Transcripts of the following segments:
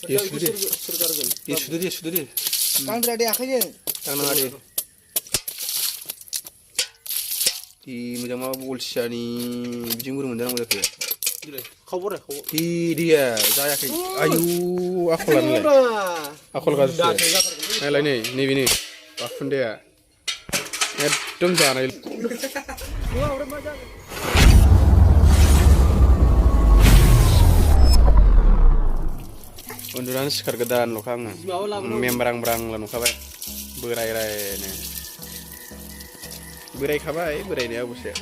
sudah dia. Kang berada akhirnya. Kang ada. Di macam apa bolsya ni bijingur menjana muda kaya. Khabar. Dia saya kaya. Ayu akolan le. Akol kasih. Lain ni bini. Wakfun dia. Edom jana. Unduran sekar gedan lokang. Memberang-berang lalu kabai. Berai-rai ni. Berai kabai, berai ni aku sih.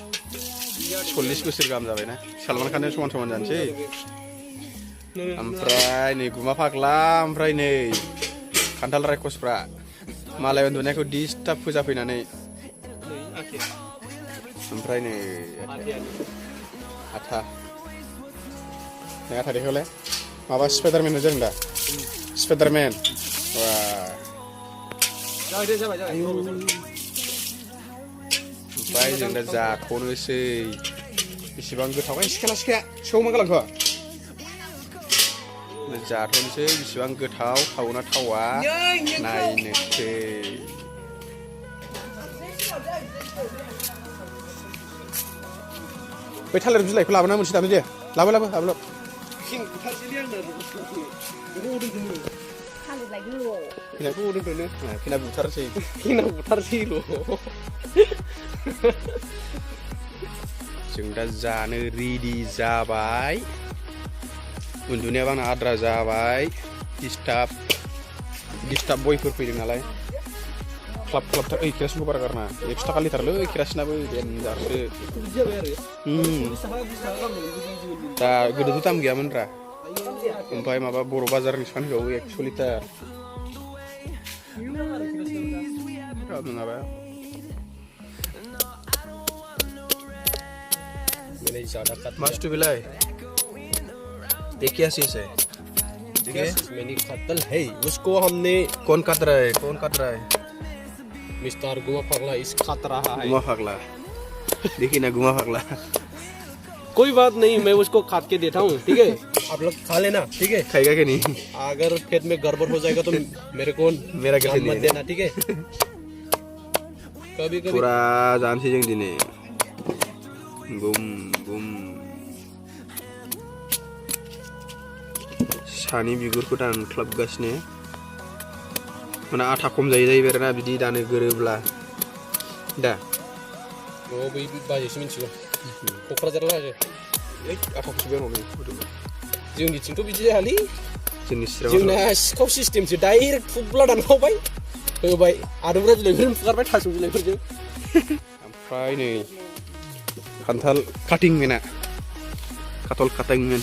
40 बोसोर गाहाम जाबाय ना सलमान खानजों समान जानोसै ओमफ्राय नै गुमा फाग्ला ओमफ्राय नै खान्थाल रायखसफ्रा मालाय उन्दुनायखौ डिस्टार्ब फोजाफैनानै ओमफ्राय नै आथा देखौलाय माबा स्पाइडारमेन नुदों दा स्पाइडारमेन वा ओमफ्राय जों दा जाथ'नोसै बेसेबां गोथाव सिखाया सौमा गालांखौ जाथ'नोसै बेसेबां गोथाव थावना थावा नायनोसै बै थालिर बिलाइखौ लाबोना मोनसे दानो दे लाबो फिनाखौ दोनथ'नो फिना बुथारसै र' जों दा जानो रेडि जाबाय उन्दुनायाबो आंना आद्रा जाबाय डिस्टार्ब बयफोर फैदों नालाय क्लाब केरासिनखौ बारा गारना 100 थाखा लिटारलै केरासिनाबो देनजारसो दा गोदोथ' दाम गैयामोनब्रा ओमफ्राय माबा बर' बाजारनि फानहैबावो 100 लिटार नङाबा मस्त बिलाय देखिए ऐसे देखिए मैंने कत्ल है उसको हमने कौन काट रहा है मिस्टर गुमा पगला इस खात रहा है गुमा पगला देखिए ना गुमा पगला कोई बात नहीं मैं उसको काट के देता हूँ ठीक है आप लोग खा लेना ठीक है खाएगा कि नहीं अगर पेट में गड़बड़ हो जाएगा तो मेरा कैसे मत देना ठीक है कभी पूरा जानसी जों दिने बुम सानि बिगुरखौ दानख्लाबगासिनो माने आथा खम जायो बेरना बिदि दानो गोरोब्ला दा बै बाजेसो मिथिगौ क'क्राझार बाजे आथाखौसो बेरनानै जोंनिथिंथ' बिदि जायालै जोंना सिखाव सिस्टेमसो डाइरेक्ट फुब्ला दानखावबाय होबाय आदुम्रा बिलाइफोरजों फुगारबाय थास' बिलाइफोरजों ओमफ्राय नै खान्थाल काटिंमेना खाथल काटिंमेन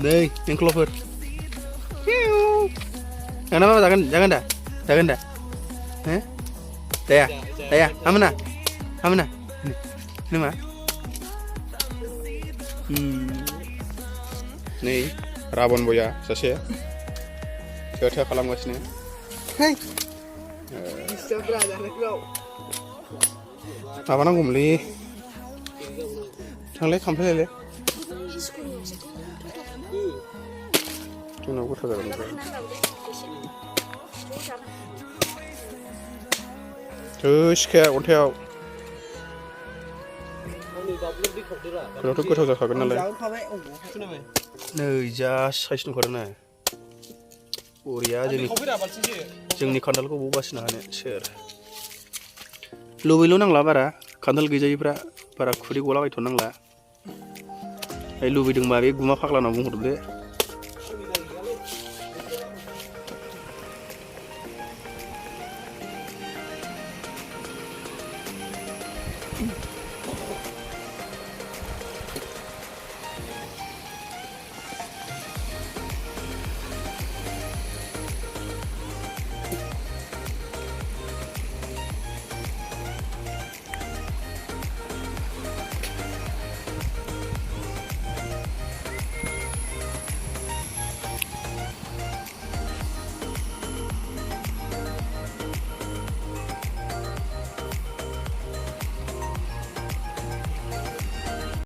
नै एंख्ल'फोर jangan apa jangan dah daya amana ini mah nih Rabon Boya saja saya खालामगासिनो माबा नांगौमोनलै थांलाय खामफ्लायलाय जोंनाव गोथाव जागोन सिखाया अन्थायाव गोथाव जाखागोन नालाय नै जा साइज नुखादों ना बरिया जोंनि खान्थालखौ बबाव बासिनो हानो सोर लुबैल' नांला बारा खान्थाल गैजायिफ्रा बारा खुदै गलाबायथ'नांला लुबैदोंबा बे गुमा फाग्लानाव बुंहरदो